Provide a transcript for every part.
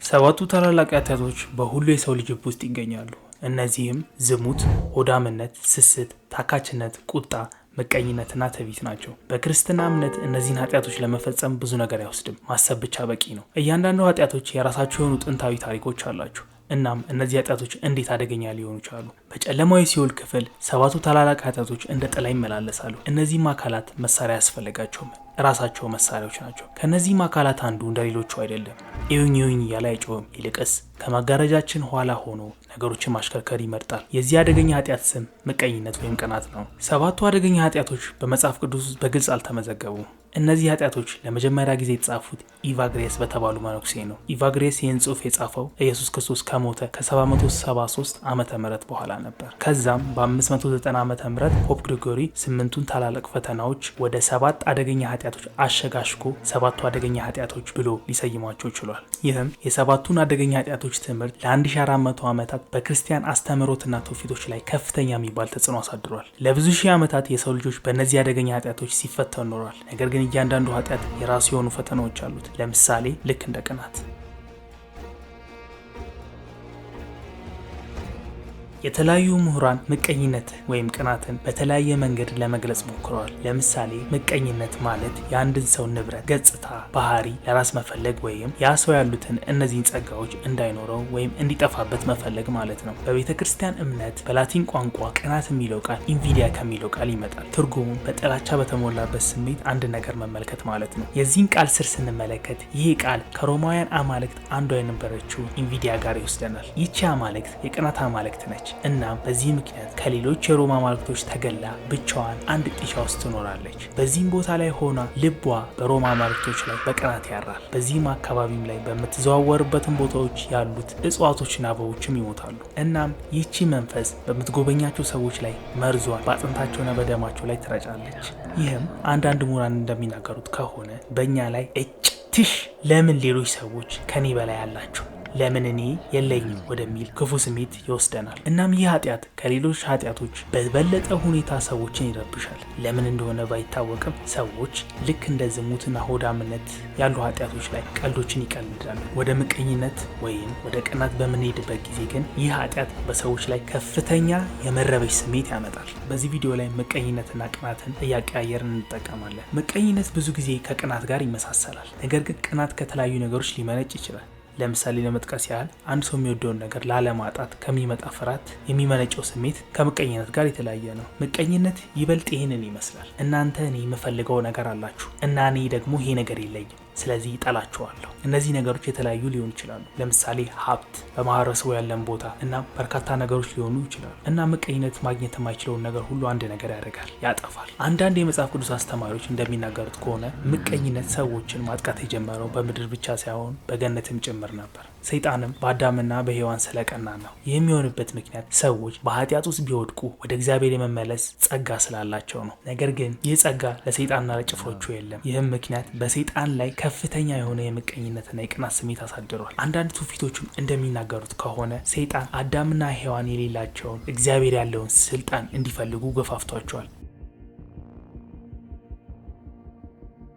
ሰባቱ ታላላቅ ኃጢአቶች በሁሉ የሰው ልጅ ውስጥ ይገኛሉ። እነዚህም ዝሙት፣ ሆዳምነት፣ ስስት፣ ታካችነት፣ ቁጣ፣ ምቀኝነትና ትዕቢት ናቸው። በክርስትና እምነት እነዚህን ኃጢአቶች ለመፈጸም ብዙ ነገር አይወስድም፣ ማሰብ ብቻ በቂ ነው። እያንዳንዱ ኃጢአቶች የራሳቸው የሆኑ ጥንታዊ ታሪኮች አላቸው። እናም እነዚህ ኃጢአቶች እንዴት አደገኛ ሊሆኑ ቻሉ? በጨለማው የሲኦል ክፍል ሰባቱ ታላላቅ ኃጢአቶች እንደ ጥላ ይመላለሳሉ። እነዚህም አካላት መሳሪያ ያስፈልጋቸውም፣ ራሳቸው መሳሪያዎች ናቸው። ከነዚህም አካላት አንዱ እንደሌሎቹ አይደለም፣ እዩኝ እዩኝ እያለ አይጮህም። ይልቅስ ከመጋረጃችን ኋላ ሆኖ ነገሮችን ማሽከርከር ይመርጣል። የዚህ አደገኛ ኃጢአት ስም ምቀኝነት ወይም ቅናት ነው። ሰባቱ አደገኛ ኃጢአቶች በመጽሐፍ ቅዱስ ውስጥ በግልጽ አልተመዘገቡም። እነዚህ ኃጢአቶች ለመጀመሪያ ጊዜ የተጻፉት ኢቫግሬስ በተባሉ መነኩሴ ነው። ኢቫግሬስ ይህን ጽሑፍ የጻፈው ኢየሱስ ክርስቶስ ከሞተ ከ773 ዓመተ ምህረት በኋላ ነበር። ከዛም በ590 ዓመተ ምህረት ፖፕ ግሪጎሪ 8ቱን ታላላቅ ፈተናዎች ወደ 7 አደገኛ ኃጢአቶች አሸጋሽጎ ሰባቱ አደገኛ ኃጢአቶች ብሎ ሊሰይሟቸው ችሏል። ይህም የሰባቱን አደገኛ ኃጢአቶች ትምህርት ለ1400 ዓመታት በክርስቲያን አስተምህሮትና ትውፊቶች ላይ ከፍተኛ የሚባል ተጽዕኖ አሳድሯል። ለብዙ ሺህ ዓመታት የሰው ልጆች በእነዚህ አደገኛ ኃጢአቶች ሲፈተኑ ኖሯል። ነገር ግን እያንዳንዱ ኃጢአት የራሱ የሆኑ ፈተናዎች አሉት። ለምሳሌ ልክ እንደ ቅናት። የተለያዩ ምሁራን ምቀኝነት ወይም ቅናትን በተለያየ መንገድ ለመግለጽ ሞክረዋል። ለምሳሌ ምቀኝነት ማለት የአንድን ሰው ንብረት፣ ገጽታ፣ ባህሪ ለራስ መፈለግ ወይም ያ ሰው ያሉትን እነዚህን ጸጋዎች እንዳይኖረው ወይም እንዲጠፋበት መፈለግ ማለት ነው። በቤተ ክርስቲያን እምነት በላቲን ቋንቋ ቅናት የሚለው ቃል ኢንቪዲያ ከሚለው ቃል ይመጣል። ትርጉሙም በጥላቻ በተሞላበት ስሜት አንድ ነገር መመልከት ማለት ነው። የዚህን ቃል ስር ስንመለከት ይህ ቃል ከሮማውያን አማልክት አንዷ የነበረችው ኢንቪዲያ ጋር ይወስደናል። ይቺ አማልክት የቅናት አማልክት ነች። እናም በዚህ ምክንያት ከሌሎች የሮማ አማልክቶች ተገላ ብቻዋን አንድ ጢሻ ውስጥ ትኖራለች። በዚህም ቦታ ላይ ሆና ልቧ በሮማ አማልክቶች ላይ በቅናት ያራል። በዚህም አካባቢም ላይ በምትዘዋወርበትን ቦታዎች ያሉት እጽዋቶችና አበቦችም ይሞታሉ። እናም ይቺ መንፈስ በምትጎበኛቸው ሰዎች ላይ መርዟን በአጥንታቸውና በደማቸው ላይ ትረጫለች። ይህም አንዳንድ ምሁራን እንደሚናገሩት ከሆነ በእኛ ላይ ትሽ ለምን ሌሎች ሰዎች ከኔ በላይ አላቸው ለምን እኔ የለኝም ወደሚል ክፉ ስሜት ይወስደናል። እናም ይህ ኃጢአት ከሌሎች ኃጢአቶች በበለጠ ሁኔታ ሰዎችን ይረብሻል። ለምን እንደሆነ ባይታወቅም ሰዎች ልክ እንደ ዝሙትና ሆዳምነት ያሉ ኃጢአቶች ላይ ቀልዶችን ይቀልዳሉ። ወደ ምቀኝነት ወይም ወደ ቅናት በምንሄድበት ጊዜ ግን ይህ ኃጢአት በሰዎች ላይ ከፍተኛ የመረበሽ ስሜት ያመጣል። በዚህ ቪዲዮ ላይ ምቀኝነትና ቅናትን እያቀያየርን እንጠቀማለን። ምቀኝነት ብዙ ጊዜ ከቅናት ጋር ይመሳሰላል። ነገር ግን ቅናት ከተለያዩ ነገሮች ሊመነጭ ይችላል። ለምሳሌ ለመጥቀስ ያህል አንድ ሰው የሚወደውን ነገር ላለማጣት ከሚመጣ ፍርሃት የሚመነጨው ስሜት ከምቀኝነት ጋር የተለያየ ነው። ምቀኝነት ይበልጥ ይህንን ይመስላል። እናንተ እኔ የምፈልገው ነገር አላችሁ እና እኔ ደግሞ ይሄ ነገር የለኝም፣ ስለዚህ ይጠላችኋለሁ። እነዚህ ነገሮች የተለያዩ ሊሆኑ ይችላሉ። ለምሳሌ ሀብት፣ በማህበረሰቡ ያለን ቦታ እና በርካታ ነገሮች ሊሆኑ ይችላሉ። እና ምቀኝነት ማግኘት የማይችለውን ነገር ሁሉ አንድ ነገር ያደርጋል፣ ያጠፋል። አንዳንድ የመጽሐፍ ቅዱስ አስተማሪዎች እንደሚናገሩት ከሆነ ምቀኝነት ሰዎችን ማጥቃት የጀመረው በምድር ብቻ ሳይሆን በገነትም ጭምር ነበር። ሰይጣንም በአዳምና በሔዋን ስለቀና ነው። የሚሆንበት ምክንያት ሰዎች በኃጢአት ውስጥ ቢወድቁ ወደ እግዚአብሔር የመመለስ ጸጋ ስላላቸው ነው። ነገር ግን ይህ ጸጋ ለሰይጣንና ለጭፍሮቹ የለም። ይህም ምክንያት በሰይጣን ላይ ከፍተኛ የሆነ የምቀኝነትና የቅናት ስሜት አሳድሯል። አንዳንድ ትውፊቶችም እንደሚናገሩት ከሆነ ሰይጣን አዳምና ሔዋን የሌላቸውን እግዚአብሔር ያለውን ስልጣን እንዲፈልጉ ገፋፍቷቸዋል።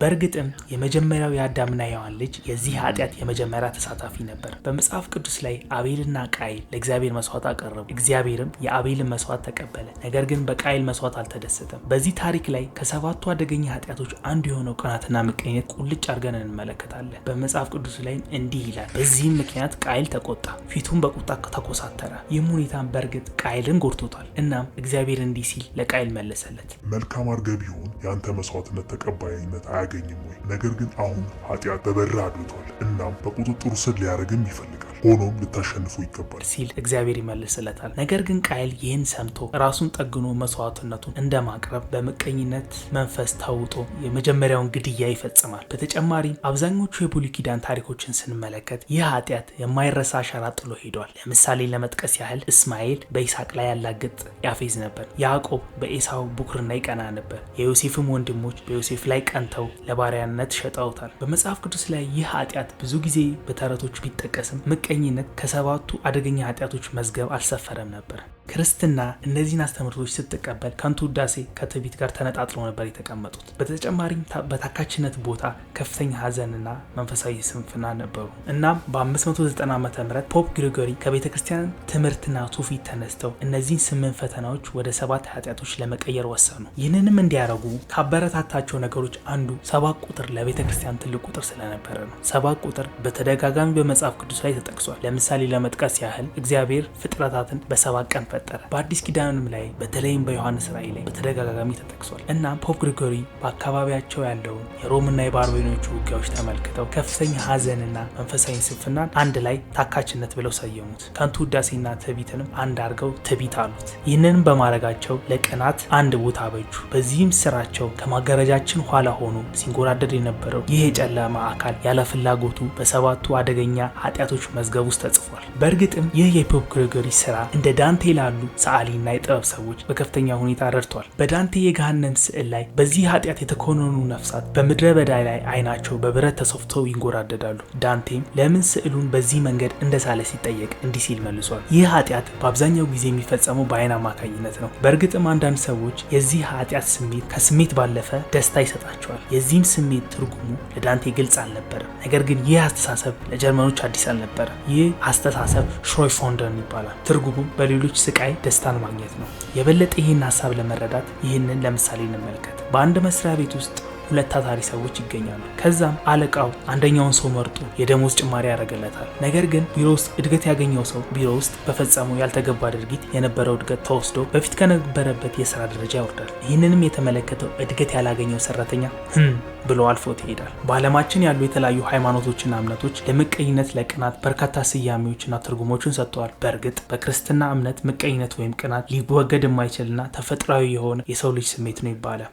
በእርግጥም የመጀመሪያው የአዳምና ሔዋን ልጅ የዚህ ኃጢአት የመጀመሪያ ተሳታፊ ነበር። በመጽሐፍ ቅዱስ ላይ አቤልና ቃይል ለእግዚአብሔር መስዋዕት አቀረቡ። እግዚአብሔርም የአቤልን መስዋዕት ተቀበለ። ነገር ግን በቃይል መስዋዕት አልተደሰተም። በዚህ ታሪክ ላይ ከሰባቱ አደገኛ ኃጢአቶች አንዱ የሆነው ቅናትና ምቀኝነት ቁልጭ አድርገን እንመለከታለን። በመጽሐፍ ቅዱስ ላይም እንዲህ ይላል፣ በዚህም ምክንያት ቃይል ተቆጣ፣ ፊቱን በቁጣ ተኮሳተረ። ይህም ሁኔታም በእርግጥ ቃይልን ጎድቶታል። እናም እግዚአብሔር እንዲህ ሲል ለቃይል መለሰለት፣ መልካም አድርገህ ቢሆን የአንተ መስዋዕትነት ተቀባይነት አያገኝም ወይ? ነገር ግን አሁን ኃጢአት በበረሃ አድርቷል፣ እናም በቁጥጥሩ ስር ሊያደርግም ይፈልጋል። ሆኖም ልታሸንፈው ይገባል ሲል እግዚአብሔር ይመልስለታል። ነገር ግን ቃይል ይህን ሰምቶ ራሱን ጠግኖ መስዋዕትነቱን እንደማቅረብ በምቀኝነት መንፈስ ተውጦ የመጀመሪያውን ግድያ ይፈጽማል። በተጨማሪም አብዛኞቹ የብሉይ ኪዳን ታሪኮችን ስንመለከት ይህ ኃጢአት የማይረሳ አሻራ ጥሎ ሄዷል። ለምሳሌ ለመጥቀስ ያህል እስማኤል በይስሐቅ ላይ ያላግጥ ያፌዝ ነበር። ያዕቆብ በኤሳው ቡክርና ይቀና ነበር። የዮሴፍም ወንድሞች በዮሴፍ ላይ ቀንተው ለባሪያነት ሸጠውታል። በመጽሐፍ ቅዱስ ላይ ይህ ኃጢአት ብዙ ጊዜ በተረቶች ቢጠቀስም ምቀኝነት ከሰባቱ አደገኛ ኃጢአቶች መዝገብ አልሰፈረም ነበር። ክርስትና እነዚህን አስተምህሮቶች ስትቀበል ከንቱ ውዳሴ ከትዕቢት ጋር ተነጣጥለው ነበር የተቀመጡት። በተጨማሪም በታካችነት ቦታ ከፍተኛ ሀዘንና መንፈሳዊ ስንፍና ነበሩ። እናም በ590 ዓመተ ምህረት ፖፕ ግሪጎሪ ከቤተ ክርስቲያን ትምህርትና ትውፊት ተነስተው እነዚህን 8 ፈተናዎች ወደ 7 ኃጢአቶች ለመቀየር ወሰኑ። ይህንንም እንዲያደርጉ ካበረታታቸው ነገሮች አንዱ 7 ቁጥር ለቤተ ክርስቲያን ትልቅ ቁጥር ስለነበረ ነው። 7 ቁጥር በተደጋጋሚ በመጽሐፍ ቅዱስ ላይ ተጠቅሷል። ለምሳሌ ለመጥቀስ ያህል እግዚአብሔር ፍጥረታትን በ7 ቀን ፈጠረ። በአዲስ ኪዳንም ላይ በተለይም በዮሐንስ ራእይ ላይ በተደጋጋሚ ተጠቅሷል። እናም ፖፕ ግሪጎሪ በአካባቢያቸው ያለውን የሮምና የባርቤኖቹ ውጊያዎች ተመልክተው ከፍተኛ ሀዘንና መንፈሳዊ ስንፍናን አንድ ላይ ታካችነት ብለው ሰየሙት። ከንቱ ውዳሴና ትዕቢትንም አንድ አድርገው ትዕቢት አሉት። ይህንንም በማድረጋቸው ለቅናት አንድ ቦታ አበጁ። በዚህም ስራቸው ከማጋረጃችን ኋላ ሆኖ ሲንጎራደድ የነበረው ይህ የጨለማ አካል ያለ ፍላጎቱ በ7ቱ አደገኛ ኃጢአቶች መዝገብ ውስጥ ተጽፏል። በእርግጥም ይህ የፖፕ ግሪጎሪ ስራ እንደ ዳንቴ ላሉ ሰዓሊና የጥበብ ሰዎች በከፍተኛ ሁኔታ ረድቷል። በዳንቴ የገሃነም ስዕል ላይ በዚህ ኃጢአት የተኮነኑ ነፍሳት በምድረ በዳ ላይ አይናቸው በብረት ተሰፍተው ይንጎራደዳሉ። ዳንቴም ለምን ስዕሉን በዚህ መንገድ እንደሳለ ሲጠየቅ እንዲህ ሲል መልሷል። ይህ ኃጢአት በአብዛኛው ጊዜ የሚፈጸመው በአይን አማካኝነት ነው። በእርግጥም አንዳንድ ሰዎች የዚህ ኃጢአት ስሜት ከስሜት ባለፈ ደስታ ይሰጣቸዋል። የዚህም ስሜት ትርጉሙ ለዳንቴ ግልጽ አልነበረም። ነገር ግን ይህ አስተሳሰብ ለጀርመኖች አዲስ አልነበረም። ይህ አስተሳሰብ ሽሮይፎንደን ይባላል። ትርጉሙም በሌሎች ስቃይ ደስታን ማግኘት ነው። የበለጠ ይህን ሀሳብ ለመረዳት ይህንን ለምሳሌ እንመልከት። በአንድ መስሪያ ቤት ውስጥ 2 ታታሪ ሰዎች ይገኛሉ። ከዛም አለቃው አንደኛውን ሰው መርጦ የደሞዝ ጭማሪ ያደርግለታል። ነገር ግን ቢሮ ውስጥ እድገት ያገኘው ሰው ቢሮ ውስጥ በፈጸመው ያልተገባ ድርጊት የነበረው እድገት ተወስዶ በፊት ከነበረበት የስራ ደረጃ ይወርዳል። ይህንንም የተመለከተው እድገት ያላገኘው ሰራተኛ ብሎ አልፎት ይሄዳል። በዓለማችን ያሉ የተለያዩ ሃይማኖቶችና እምነቶች ለምቀኝነት፣ ለቅናት በርካታ ስያሜዎችና ትርጉሞችን ሰጥተዋል። በእርግጥ በክርስትና እምነት ምቀኝነት ወይም ቅናት ሊወገድ የማይችልና ተፈጥሯዊ የሆነ የሰው ልጅ ስሜት ነው ይባላል።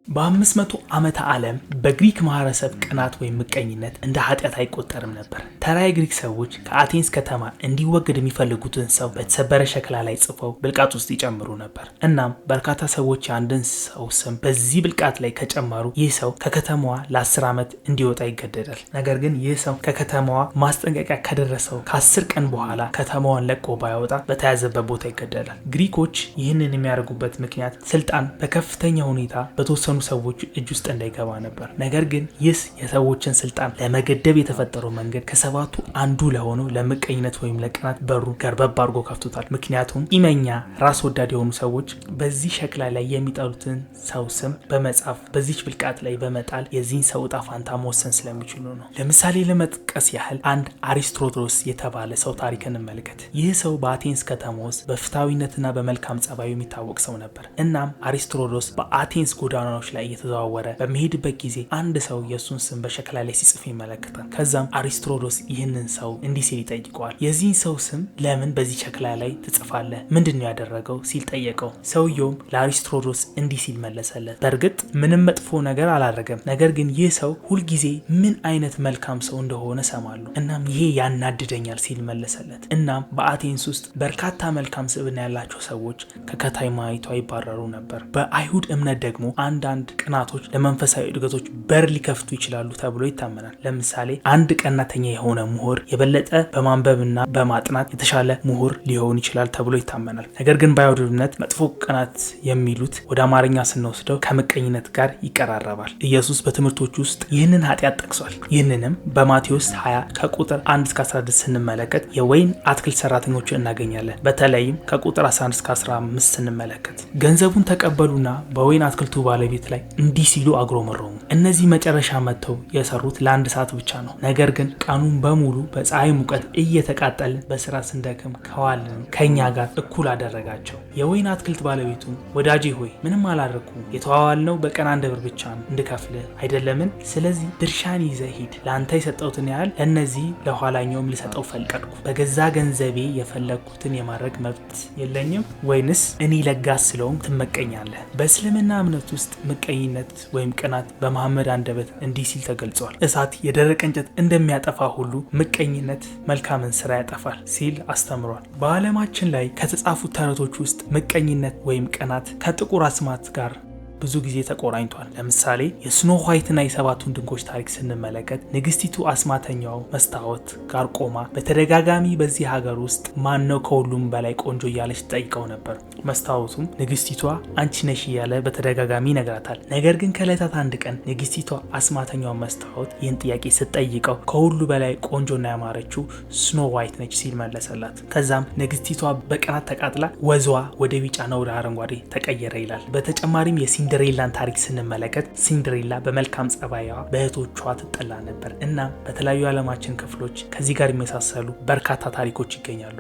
በ500 ዓመተ ዓለም በግሪክ ማህበረሰብ ቅናት ወይም ምቀኝነት እንደ ኃጢአት አይቆጠርም ነበር። ተራ የግሪክ ሰዎች ከአቴንስ ከተማ እንዲወገድ የሚፈልጉትን ሰው በተሰበረ ሸክላ ላይ ጽፈው ብልቃጥ ውስጥ ይጨምሩ ነበር። እናም በርካታ ሰዎች የአንድን ሰው ስም በዚህ ብልቃጥ ላይ ከጨመሩ ይህ ሰው ከከተማዋ ለ10 ዓመት እንዲወጣ ይገደዳል። ነገር ግን ይህ ሰው ከከተማዋ ማስጠንቀቂያ ከደረሰው ከ10 ቀን በኋላ ከተማዋን ለቆ ባይወጣ በተያዘበት ቦታ ይገደላል። ግሪኮች ይህንን የሚያደርጉበት ምክንያት ስልጣን በከፍተኛ ሁኔታ በተወሰኑ ሰዎች እጅ ውስጥ እንዳይገባ ነበር። ነገር ግን ይህ የሰዎችን ስልጣን ለመገደብ የተፈጠረው መንገድ ከ7ቱ አንዱ ለሆነው ለምቀኝነት ወይም ለቅናት በሩ ገርበብ አድርጎ ከፍቶታል። ምክንያቱም ኢመኛ ራስ ወዳድ የሆኑ ሰዎች በዚህ ሸክላ ላይ የሚጠሉትን ሰው ስም በመጻፍ በዚች ብልቃጥ ላይ በመጣል የዚህን ሰው ዕጣ ፋንታ መወሰን ስለሚችሉ ነው። ለምሳሌ ለመጥቀስ ያህል አንድ አሪስቶትሎስ የተባለ ሰው ታሪክ እንመልከት። ይህ ሰው በአቴንስ ከተማ ውስጥ በፍትሃዊነትና በመልካም ጸባዩ የሚታወቅ ሰው ነበር። እናም አሪስቶትሎስ በአቴንስ ጎዳናዎች ላይ እየተዘዋወረ በሚሄድበት ጊዜ አንድ ሰው የሱን ስም በሸክላ ላይ ሲጽፍ ይመለከታል። ከዛም አሪስቶትሎስ ይህንን ሰው እንዲህ ሲል ይጠይቀዋል። የዚህን ሰው ስም ለምን በዚህ ሸክላ ላይ ትጽፋለህ? ምንድነው ያደረገው? ሲል ጠየቀው። ሰውየውም ለአሪስቶትሎስ እንዲህ ሲል መለሰለት። በእርግጥ ምንም መጥፎ ነገር አላደረገም፣ ነገር ግን ይህ ሰው ሁልጊዜ ምን አይነት መልካም ሰው እንደሆነ ሰማለሁ፣ እናም ይሄ ያናድደኛል ሲል መለሰለት። እናም በአቴንስ ውስጥ በርካታ መልካም ስብዕና ያላቸው ሰዎች ከከተማይቷ ይባረሩ ነበር። በአይሁድ እምነት ደግሞ አንዳንድ ቅናቶች ለመንፈሳዊ እድገቶች በር ሊከፍቱ ይችላሉ ተብሎ ይታመናል። ለምሳሌ አንድ ቀናተኛ የሆነ ምሁር የበለጠ በማንበብና በማጥናት የተሻለ ምሁር ሊሆን ይችላል ተብሎ ይታመናል። ነገር ግን በአይሁድ እምነት መጥፎ ቅናት የሚሉት ወደ አማርኛ ስንወስደው ከምቀኝነት ጋር ይቀራረባል። ኢየሱስ በትምህርቶች ውስጥ ይህንን ኃጢአት ጠቅሷል። ይህንንም በማቴዎስ 20 ከቁጥር 1 እስከ 16 ስንመለከት የወይን አትክልት ሰራተኞችን እናገኛለን። በተለይም ከቁጥር 11 እስከ 15 ስንመለከት ገንዘቡን ተቀበሉና በወይን አትክልቱ ባለቤት ላይ እንዲህ ሲሉ አጉረመረሙ። እነዚህ መጨረሻ መጥተው የሰሩት ለ1 ሰዓት ብቻ ነው። ነገር ግን ቀኑን በሙሉ በፀሐይ ሙቀት እየተቃጠልን በስራ ስንደክም ከዋልን ከኛ ጋር እኩል አደረጋቸው። የወይን አትክልት ባለቤቱ ወዳጄ ሆይ ምንም አላደረኩም፣ የተዋዋልነው በቀን 1 ብር ብቻ እንድከፍልህ አይደለምን? ስለዚህ ድርሻን ይዘህ ሂድ። ለአንተ የሰጠሁትን ያህል ለእነዚህ ለኋላኛውም ልሰጠው ፈቀድኩ። በገዛ ገንዘቤ የፈለግኩትን የማድረግ መብት የለኝም ወይንስ እኔ ለጋስ ስለሆንኩ ትመቀኛለህ? በእስልምና እምነት ውስጥ ምቀኝነት ወይም ቅናት በመሐመድ አንደበት እንዲህ ሲል ተገልጿል። እሳት የደረቀ እንጨት እንደሚያጠፋ ሁሉ ምቀኝነት መልካምን ስራ ያጠፋል ሲል አስተምሯል። በዓለማችን ላይ ከተጻፉት ተረቶች ውስጥ ምቀኝነት ወይም ቅናት ከጥቁር አስማት ጋር ብዙ ጊዜ ተቆራኝቷል። ለምሳሌ የስኖ ዋይትና የሰባቱን ድንጎች ታሪክ ስንመለከት ንግስቲቱ አስማተኛው መስታወት ጋር ቆማ በተደጋጋሚ በዚህ ሀገር ውስጥ ማን ነው ከሁሉም በላይ ቆንጆ እያለች ትጠይቀው ነበር። መስታወቱም ንግስቲቷ አንቺ ነሽ እያለ በተደጋጋሚ ይነግራታል። ነገር ግን ከዕለታት አንድ ቀን ንግስቲቷ አስማተኛው መስታወት ይህን ጥያቄ ስትጠይቀው ከሁሉ በላይ ቆንጆና ያማረችው ስኖ ዋይት ነች ሲል መለሰላት። ከዛም ንግስቲቷ በቅናት ተቃጥላ ወዝዋ ወደ ቢጫና ወደ አረንጓዴ ተቀየረ ይላል። በተጨማሪም የሲንደሬላን ታሪክ ስንመለከት ሲንደሬላ በመልካም ጸባይዋ በእህቶቿ ትጠላ ነበር። እናም በተለያዩ የዓለማችን ክፍሎች ከዚህ ጋር የሚመሳሰሉ በርካታ ታሪኮች ይገኛሉ።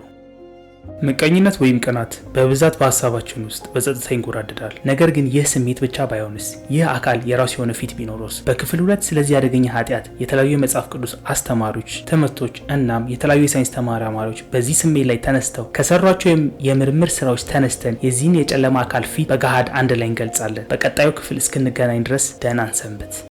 ምቀኝነት ወይም ቅናት በብዛት በሀሳባችን ውስጥ በጸጥታ ይንጎራደዳል። ነገር ግን ይህ ስሜት ብቻ ባይሆንስ? ይህ አካል የራሱ የሆነ ፊት ቢኖርስ? በክፍል 2 ስለዚህ አደገኛ ኃጢአት የተለያዩ የመጽሐፍ ቅዱስ አስተማሪዎች ትምህርቶች እናም የተለያዩ የሳይንስ ተመራማሪዎች በዚህ ስሜት ላይ ተነስተው ከሰሯቸው የምርምር ስራዎች ተነስተን የዚህን የጨለማ አካል ፊት በገሃድ አንድ ላይ እንገልጻለን። በቀጣዩ ክፍል እስክንገናኝ ድረስ ደህና ሰንብቱ።